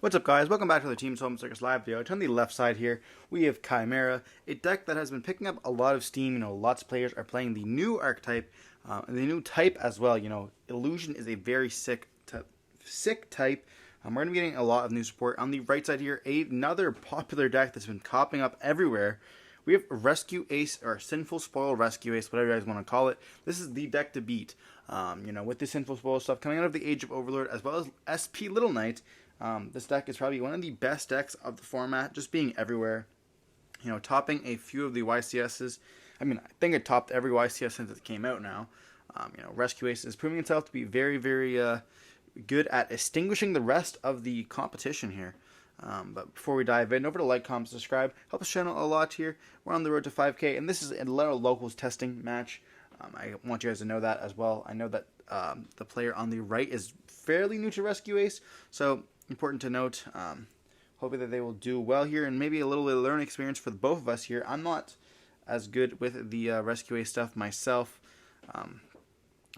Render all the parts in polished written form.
What's up, guys? Welcome back to the Team Solemn Circus live video. On the left side here, we have Chimera, a deck that has been picking up a lot of steam. Lots of players are playing the new archetype, and the new type as well. Illusion is a very sick type. We're going to be getting a lot of new support. On the right side here, another popular deck that's been popping up everywhere. We have Rescue Ace, or Sinful Spoil Rescue Ace, whatever you guys want to call it. This is the deck to beat. With the Sinful Spoil stuff coming out of the Age of Overlord, as well as SP Little Knight. This deck is probably one of the best decks of the format, just being everywhere. Topping a few of the YCSs. I think it topped every YCS since it came out now. Rescue Ace is proving itself to be very, very good at extinguishing the rest of the competition here. But before we dive in, over to like, comment, subscribe. Help us channel a lot here. We're on the road to 5K, and this is a little locals testing match. I want you guys to know that as well. I know that the player on the right is fairly new to Rescue Ace, so important to note. Hoping that they will do well here, and maybe a little bit of learning experience for both of us here. I'm not as good with the Rescue Ace stuff myself. I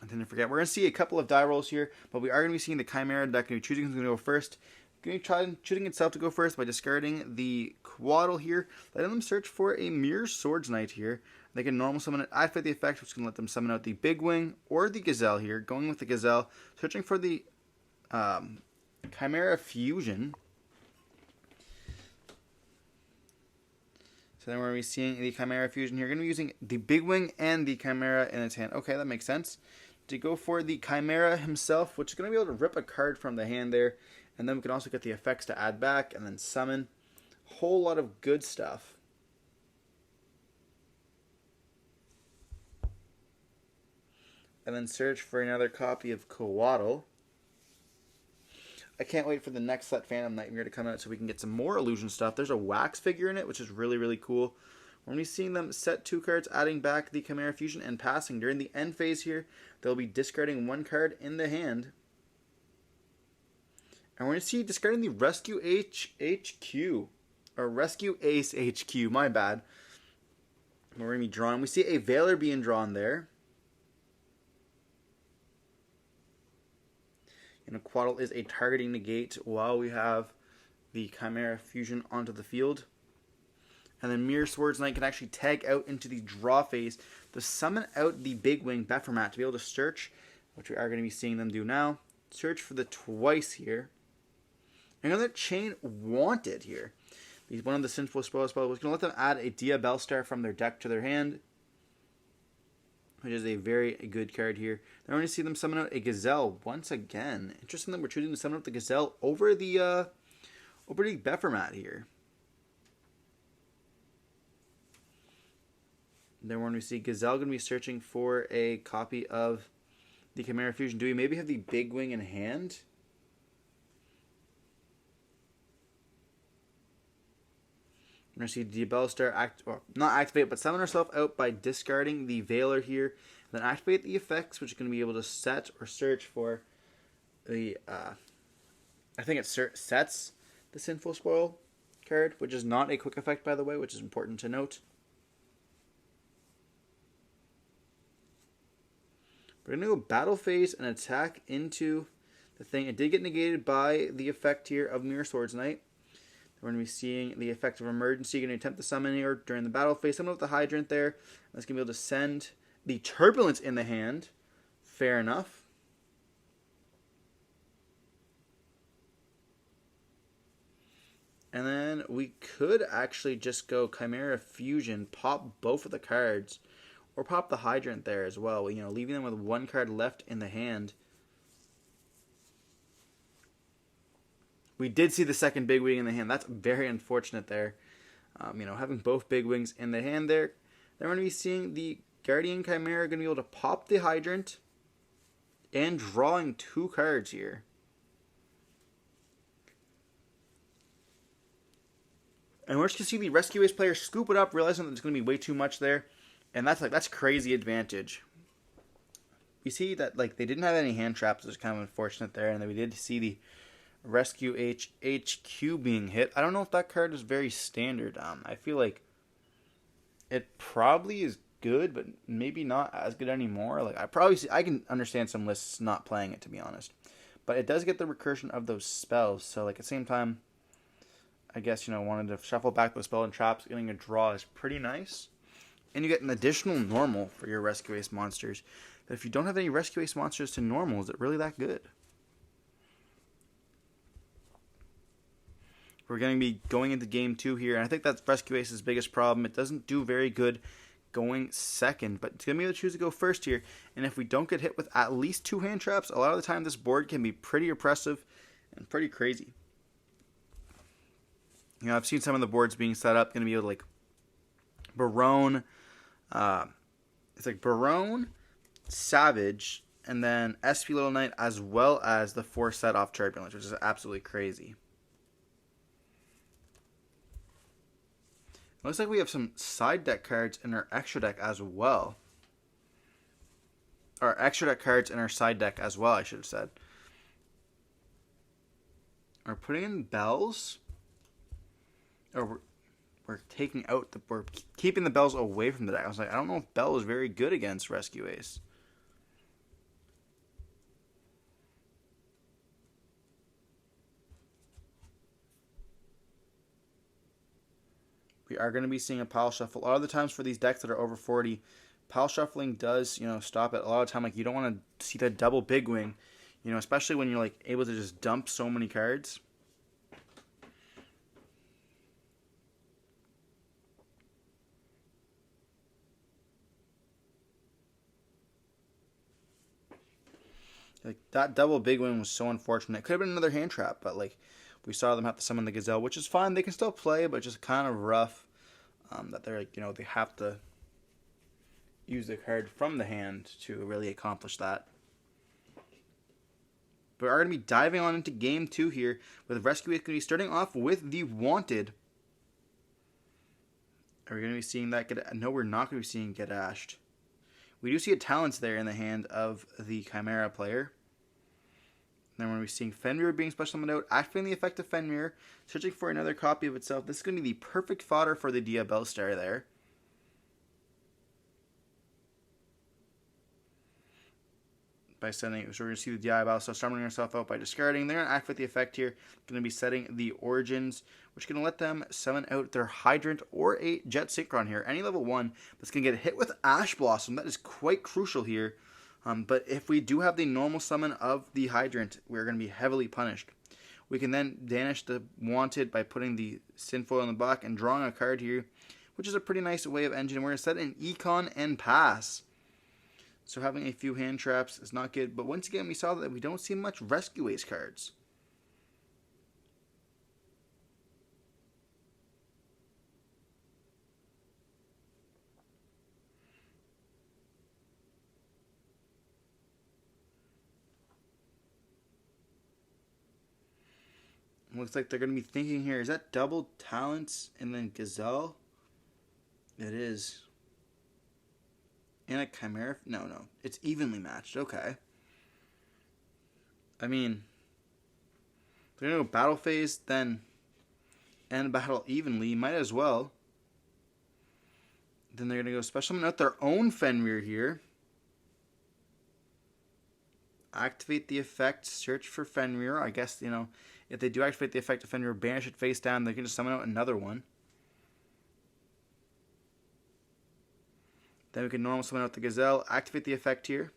didn't forget. We're going to see a couple of die rolls here, but we are going to be seeing the Chimera deck. Going to be choosing who's going to go first. Going to try choosing itself to go first by discarding the Quaddle here. Letting them search for a Mirror Swords Knight here. They can normal summon it, activate the effect, which is going to let them summon out the Big Wing or the Gazelle here. Going with the Gazelle, searching for the Chimera Fusion. So then we're going to be seeing the Chimera Fusion here. Going to be using the Big Wing and the Chimera in its hand. Okay, that makes sense. To go for the Chimera himself, which is going to be able to rip a card from the hand there. And then we can also get the effects to add back and then summon. Whole lot of good stuff. And then search for another copy of Quaddle. I can't wait for the next set Phantom Nightmare to come out so we can get some more illusion stuff. There's a wax figure in it, which is really, really cool. We're going to be seeing them set 2 cards, adding back the Chimera Fusion and passing. During the end phase here, they'll be discarding 1 card in the hand. And we're going to see discarding the Rescue HQ. Or Rescue Ace HQ, my bad. We're going to be drawing. We see a Veiler being drawn there. Quaddle is a targeting negate while we have the Chimera Fusion onto the field. And then Mirror Swords Knight can actually tag out into the draw phase to summon out the Big Wing Bephermat to be able to search, which we are going to be seeing them do now. Search for the twice here. Another Chain Wanted here. One of the Sinful Spoil was going to let them add a Dia Bellstar from their deck to their hand, which is a very good card here. Then we're going to see them summon out a Gazelle once again. Interesting that we're choosing to summon out the Gazelle over the Bephermat here. Then we're going to see Gazelle going to be searching for a copy of the Chimera Fusion. Do we maybe have the Big Wing in hand? We're going to see the Bellstar not activate, but summon herself out by discarding the Veiler here. And then activate the effects, which is going to be able to set or search for the, I think it sets the Sinful Spoil card, which is not a quick effect, by the way, which is important to note. We're going to go battle phase and attack into the thing. It did get negated by the effect here of Mirror Swords Knight. We're going to be seeing the effect of Emergency. Going to attempt to summon here during the battle phase. Summon with the Hydrant there. That's going to be able to send the Turbulence in the hand. Fair enough. And then we could actually just go Chimera Fusion, pop both of the cards, or pop the Hydrant there as well. Leaving them with 1 card left in the hand. We did see the second Big Wing in the hand. That's very unfortunate there. Having both Big Wings in the hand there. Then we're going to be seeing the Guardian Chimera going to be able to pop the Hydrant and drawing 2 cards here. And we're just going to see the Rescue Ace player scoop it up, realizing that there's going to be way too much there. And that's crazy advantage. We see that they didn't have any hand traps, which is kind of unfortunate there. And then we did see the Rescue HQ being hit. I don't know if that card is very standard. I feel like it probably is good, but maybe not as good anymore. I can understand some lists not playing it, to be honest. but it does get the recursion of those spells. So like at the same time, I guess, wanted to shuffle back those spell and traps. Getting a draw is pretty nice. And you get an additional normal for your Rescue Ace monsters. But if you don't have any Rescue Ace monsters to normal, is it really that good? We're going to be going into game 2 here, and I think that's Rescue Ace's biggest problem. It doesn't do very good going second, but it's going to be able to choose to go first here. And if we don't get hit with at least 2 hand traps, a lot of the time this board can be pretty oppressive and pretty crazy. I've seen some of the boards being set up, going to be able to like Barone, it's like Barone, Savage, and then SP Little Knight, as well as the 4 set off Turbulence, which is absolutely crazy. Looks like we have some side deck cards in our extra deck as well. Or extra deck cards in our side deck as well, I should have said. We're putting in bells. Or we're taking out we're keeping the bells away from the deck. I was like, I don't know if Bell is very good against Rescue Ace. We are going to be seeing a pile shuffle. A lot of the times for these decks that are over 40, pile shuffling does, stop it. A lot of the time, like, you don't want to see that double big wing, especially when you're, like, able to just dump so many cards. Like, that double big wing was so unfortunate. It could have been another hand trap, but, like, we saw them have to summon the Gazelle, which is fine. They can still play, but just kind of rough that they're like, they have to use the card from the hand to really accomplish that. But we are going to be diving on into game 2 here, with Rescue Ace going to be starting off with the Wanted. Are we going to be seeing that get... No, we're not going to be seeing get ashed. We do see a Talents there in the hand of the Chimera player. Then we're going to be seeing Fenrir being special summoned out, activating the effect of Fenrir, searching for another copy of itself. This is going to be the perfect fodder for the Diabellstar there. By sending, so we're going to see the Diabellstar summoning herself out by discarding. They're going to activate the effect here. Going to be setting the Origins, which is going to let them summon out their Hydrant or a Jet Synchron here. Any level 1, but it's going to get hit with Ash Blossom. That is quite crucial here. But if we do have the normal summon of the Hydrant, we're going to be heavily punished. We can then banish the Wanted by putting the Sinfoil in the back and drawing a card here, which is a pretty nice way of engine. We're going to set an Econ and pass. So having a few hand traps is not good. But once again, we saw that we don't see much Rescue Ace cards. Looks like they're going to be thinking here, is that double Talents and then Gazelle? It is. And a Chimera? No. It's evenly matched. Okay. I mean, they're going to go battle phase, then end battle evenly. Might as well. Then they're going to go special summon out their own Fenrir here. Activate the effect, search for Fenrir. I guess, if they do activate the effect of Fenrir, banish it face down, they can just summon out another one. Then we can normal summon out the Gazelle, activate the effect here.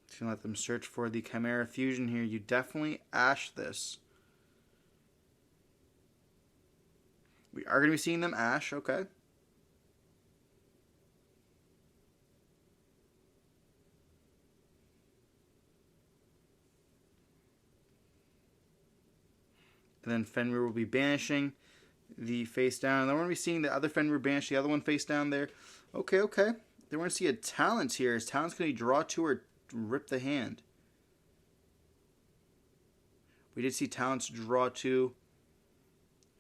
Just gonna let them search for the Chimera Fusion here. You definitely ash this. We are going to be seeing them ash, okay. And then Fenrir will be banishing the face down. And then we're going to be seeing the other Fenrir banish the other one face down there. Okay. Then we're going to see a Talents here. Is Talents going to draw 2 or rip the hand? We did see Talents draw 2.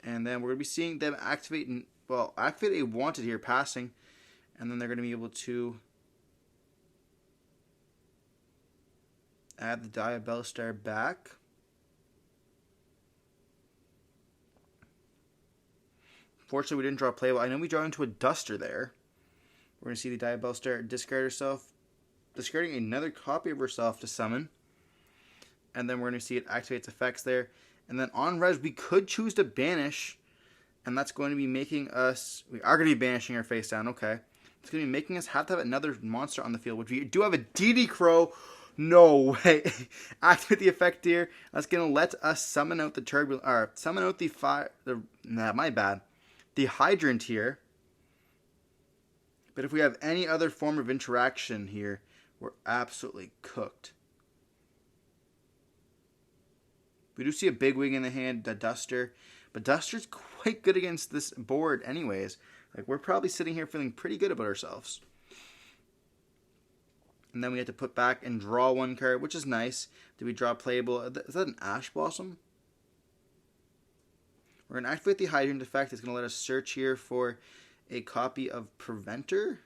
And then we're going to be seeing them activate a Wanted here, passing. And then they're going to be able to add the Diabellstar back. Fortunately, we didn't draw a playable. I know we draw into a Duster there. We're going to see the Diabell start discard herself, discarding another copy of herself to summon. And then we're going to see it activates effects there. And then on res, we could choose to banish. And that's going to be making us... We are going to be banishing our face down. Okay. It's going to be making us have to have another monster on the field, which we do have a DD Crow. No way. Activate the effect here. That's going to let us summon out the turbulent... Or summon out the fire... Nah, my bad. The hydrant here. But if we have any other form of interaction here, we're absolutely cooked. We do see a big wing in the hand, the Duster. But Duster's quite good against this board anyways. Like, we're probably sitting here feeling pretty good about ourselves. And then we have to put back and draw one card, which is nice. Do we draw playable? Is that an Ash Blossom? We're going to activate the Hydrant effect. It's going to let us search here for a copy of Preventer.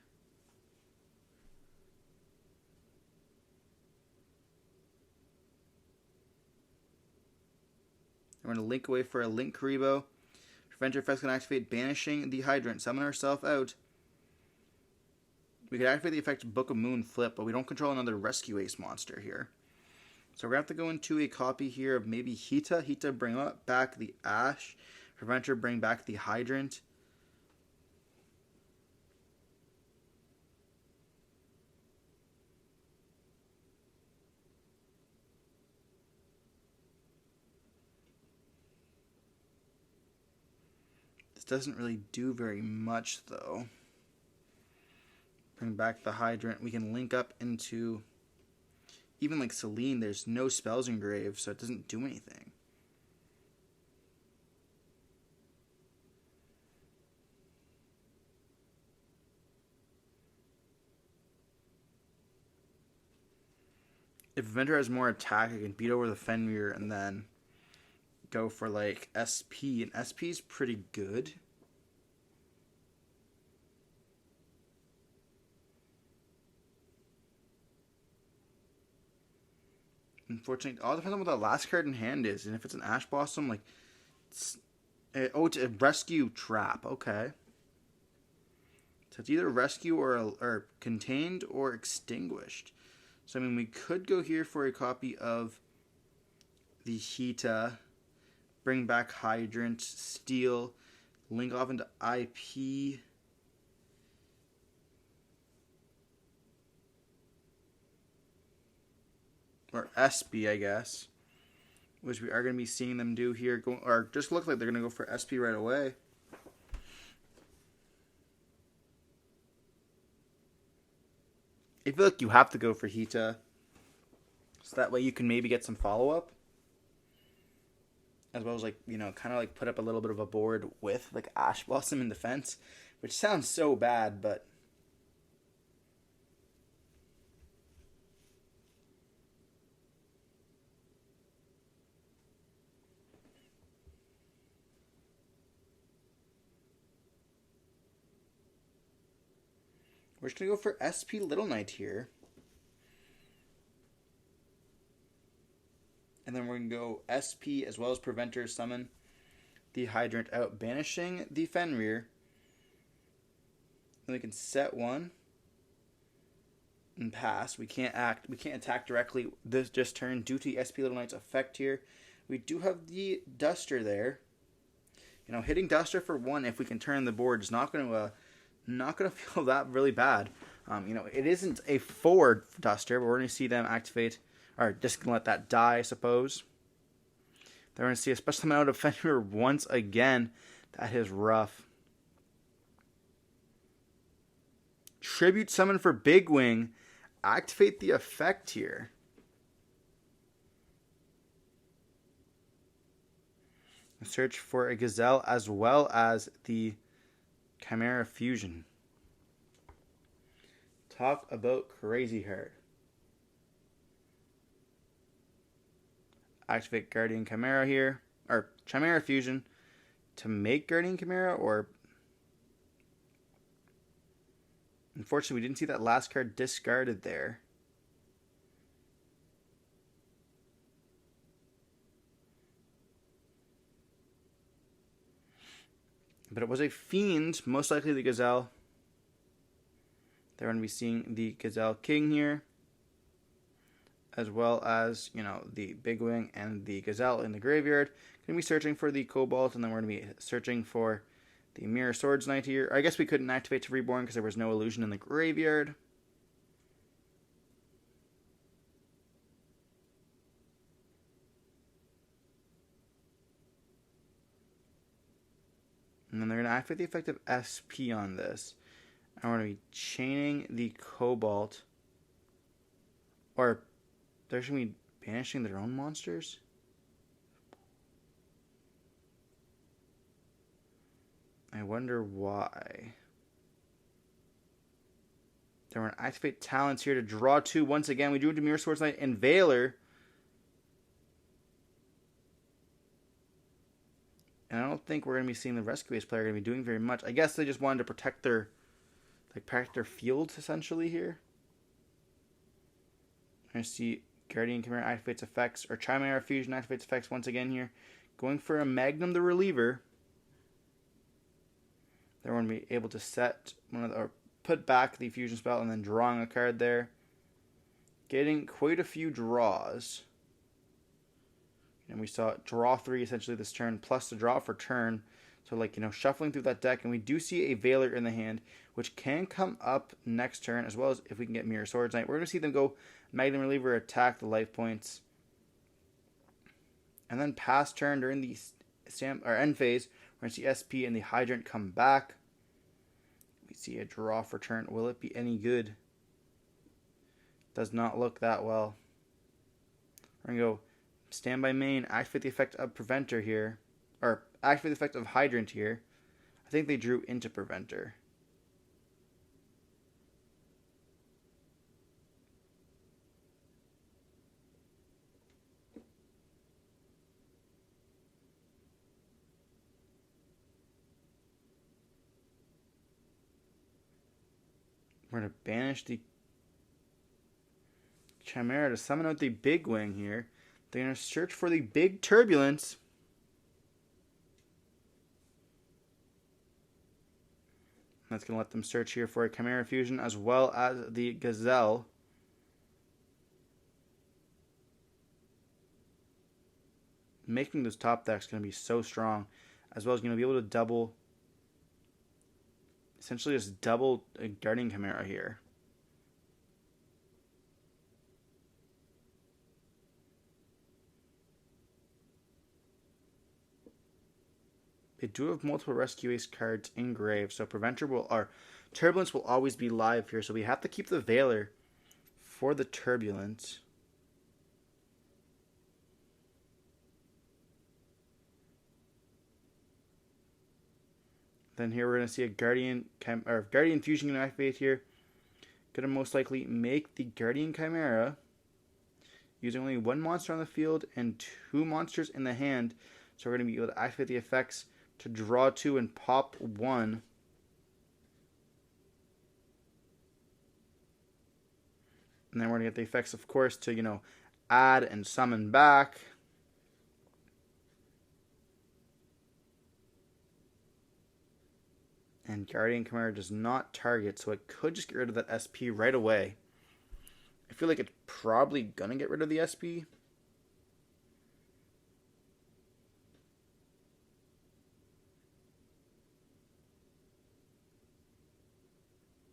We're going to link away for a Link Karibo. Preventer effect is going to activate Banishing the Hydrant. Summon ourselves out. We could activate the effect Book of Moon Flip, but we don't control another Rescue Ace monster here. So we're going to have to go into a copy here of maybe Hita. Hita bring back the Ash. Preventer bring back the Hydrant. This doesn't really do very much though. Bring back the Hydrant. We can link up into... Even like Celine, there's no spells engraved, so it doesn't do anything. If Preventer has more attack, I can beat over the Fenrir and then go for like SP. And SP is pretty good. Unfortunately, it all depends on what that last card in hand is. And if it's an Ash Blossom, like... It's a Rescue Trap. Okay. So it's either Rescue or Contained or Extinguished. So, I mean, we could go here for a copy of the Hita. Bring back Hydrant. Steal. Link off into IP. Or SP, I guess. Which we are going to be seeing them do here. Or just look like they're going to go for SP right away. I feel like you have to go for Hita. So that way you can maybe get some follow-up. As well as, like, you know, kind of like put up a little bit of a board with, like, Ash Blossom in defense. Which sounds so bad, but... We're just going to go for SP Little Knight here. And then we're going to go SP as well as Preventer, summon the Hydrant out, banishing the Fenrir. Then we can set one and pass. We can't attack directly this just turn due to the SP Little Knight's effect here. We do have the Duster there. You know, hitting Duster for one if we can turn the board is not going to feel that really bad. You know, it isn't a forward Duster, but we're going to see them activate, or just going to let that die, I suppose. They're going to see a special amount of Fenrir once again. That is rough. Tribute summon for Big Wing. Activate the effect here. Search for a Gazelle as well as the Chimera Fusion. Talk about crazy hard. Activate Guardian Chimera here. Or Chimera Fusion to make Guardian Chimera, or... Unfortunately, we didn't see that last card discarded there. But it was a Fiend, most likely the Gazelle. They're going to be seeing the Gazelle King here, as well as, the Big Wing and the Gazelle in the graveyard. Going to be searching for the Cobalt, and then we're going to be searching for the Mirror Swords Knight here. I guess we couldn't activate to Reborn because there was no illusion in the graveyard. And then they're going to activate the effect of SP on this. And we're going to be chaining the Cobalt. Or they're going to be banishing their own monsters? I wonder why. They're going to activate talents here to draw 2. Once again, we do it to Mirror Swords Knight and Veiler. And I don't think we're going to be seeing the Rescue Ace player going to be doing very much. I guess they just wanted to protect their fields, essentially, here. We're going to see Guardian Chimera activates effects, or Chimera Fusion activates effects once again here. Going for a Magnum the Reliever. They're going to be able to set or put back the fusion spell and then drawing a card there. Getting quite a few draws. And we saw draw 3 essentially this turn, plus the draw for turn. So shuffling through that deck. And we do see a Veiler in the hand, which can come up next turn, as well as if we can get Mirror Swords Knight. We're going to see them go Magnum Reliever, attack the life points. And then pass turn during the end phase, we're going to see SP and the Hydrant come back. We see a draw for turn. Will it be any good? Does not look that well. We're going to go Standby Main, activate the effect of Preventer here. Or activate the effect of Hydrant here. I think they drew into Preventer. We're going to banish the Chimera to summon out the Big Wing here. They're going to search for the Big Turbulence. That's going to let them search here for a Chimera Fusion as well as the Gazelle. Making those top decks going to be so strong, as well as going to be able to double, essentially just double a Guardian Chimera here. They do have multiple Rescue Ace cards engraved, so Turbulence will always be live here, so we have to keep the Veiler for the Turbulence. Then here we're going to see a Guardian Fusion going to activate here. Going to most likely make the Guardian Chimera using only 1 monster on the field and 2 monsters in the hand. So we're going to be able to activate the effects to draw 2 and pop 1. And then we're going to get the effects, of course, to, add and summon back. And Guardian Chimera does not target, so it could just get rid of that SP right away. I feel like it's probably going to get rid of the SP.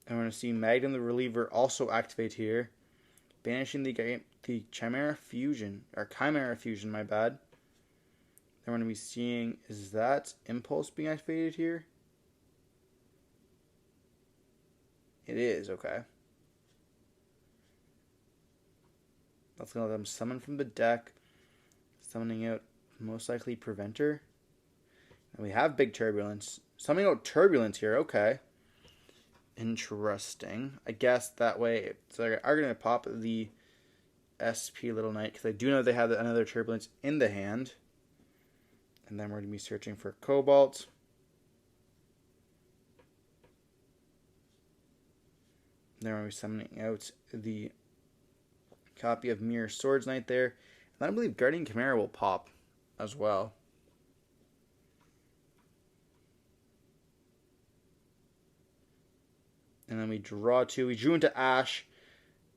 And we're going to see Magnum the Reliever also activate here. Banishing the Chimera Fusion, or Chimera Fusion, my bad. Then we're going to be seeing, is that Impulse being activated here? It is, okay. That's going to let them summon from the deck. Summoning out, most likely, Preventer. And we have Big Turbulence. Summoning out Turbulence here, okay. Interesting. I guess that way, so they are going to pop the SP Little Knight, because I do know they have another Turbulence in the hand. And then we're going to be searching for Cobalt. Then we're going to be summoning out the copy of Mirror Swords Knight there. And then I believe Guardian Chimera will pop as well. And then we draw 2. We drew into Ash.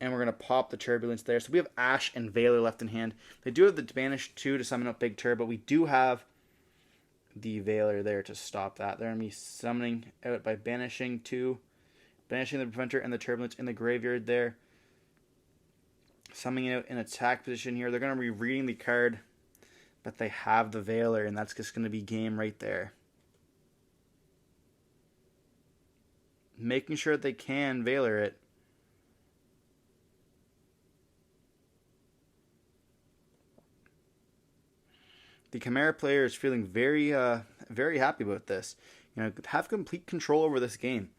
And we're going to pop the Turbulence there. So we have Ash and Veiler left in hand. They do have the Banish 2 to summon up Big Tur, but we do have the Veiler there to stop that. They're going to be summoning out by banishing 2. Banishing the Preventer and the Turbulence in the graveyard there. Summoning out in attack position here. They're going to be reading the card, but they have the Veiler, and that's just going to be game right there. Making sure that they can Veiler it. The Chimera player is feeling very, very happy about this. Have complete control over this game.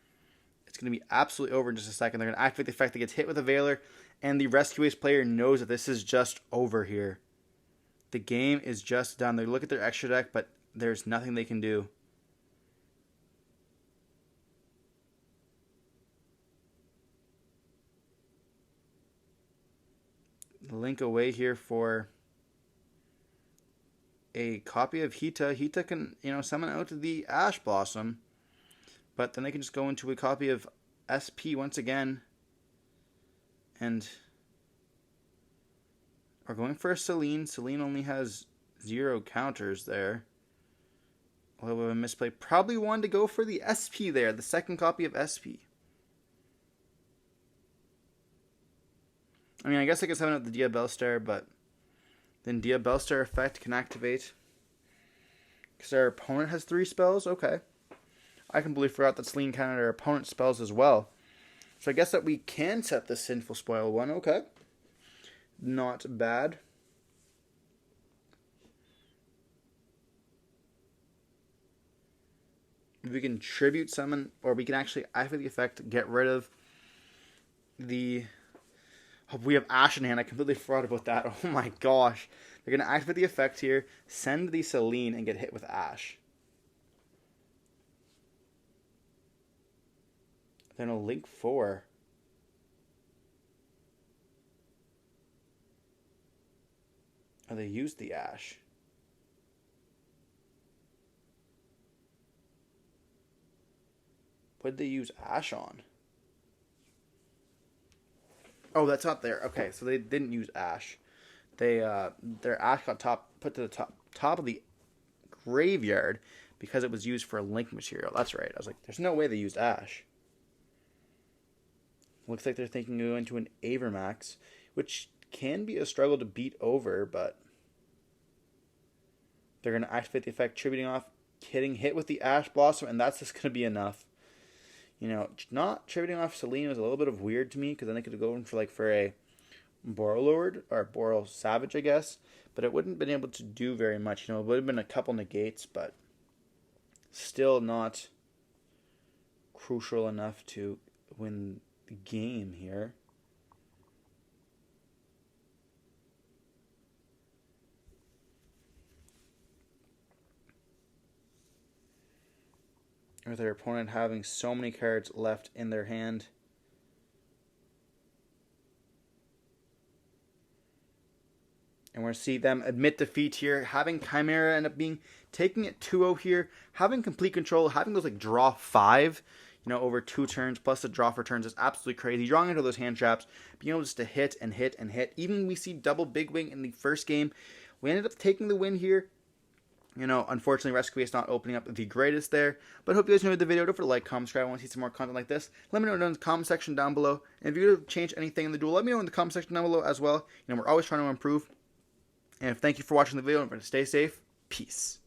It's going to be absolutely over in just a second. They're going to activate the effect that gets hit with a Veiler, and the Rescue Ace player knows that this is just over here. The game is just done. They look at their extra deck, but there's nothing they can do. Link away here for a copy of Hita. Hita can, summon out the Ash Blossom, but then they can just go into a copy of SP once again, and are going for a Celine. Celine only has 0 counters there. A little bit of a misplay. Probably wanted to go for the SP there, the second copy of SP. I mean, I guess I could summon out the Diabellstar, but then Diabellstar effect can activate. Because our opponent has 3 spells? Okay. I completely forgot that Celine counted our opponent's spells as well. So I guess that we can set the Sinful Spoil 1. Okay. Not bad. We can tribute summon, or we can actually activate the effect, get rid of the... Oh, we have Ash in hand. I completely forgot about that. Oh my gosh. They're going to activate the effect here, send the Celine, and get hit with Ash. Then a Link 4. Oh, they used the Ash. What did they use Ash on? Oh, that's not there. Okay, so they didn't use Ash. Their Ash got put to the top of the graveyard because it was used for Link material. That's right. I was like, there's no way they used Ash. Looks like they're thinking of going to an Avermax, which can be a struggle to beat over, but they're going to activate the effect, tributing off, getting hit with the Ash Blossom, and that's just going to be enough. Not tributing off Celine was a little bit of weird to me, because then they could have gone for a Borrelord, or Boral Savage, I guess, but it wouldn't have been able to do very much. It would have been a couple negates, but still not crucial enough to win the game here. With their opponent having so many cards left in their hand. And we're going to see them admit defeat here. Having Chimera end up taking it 2-0 here. Having complete control. Having those draw 5, over 2 turns. Plus the draw for turns is absolutely crazy. Drawing into those hand traps. Being able just to hit and hit and hit. Even we see double Big Wing in the first game. We ended up taking the win here. Unfortunately, Rescue is not opening up the greatest there. But I hope you guys enjoyed the video. Don't forget to like, comment, subscribe. I want to see some more content like this. Let me know in the comment section down below. And if you would change anything in the duel, let me know in the comment section down below as well. We're always trying to improve. And thank you for watching the video. And stay safe. Peace.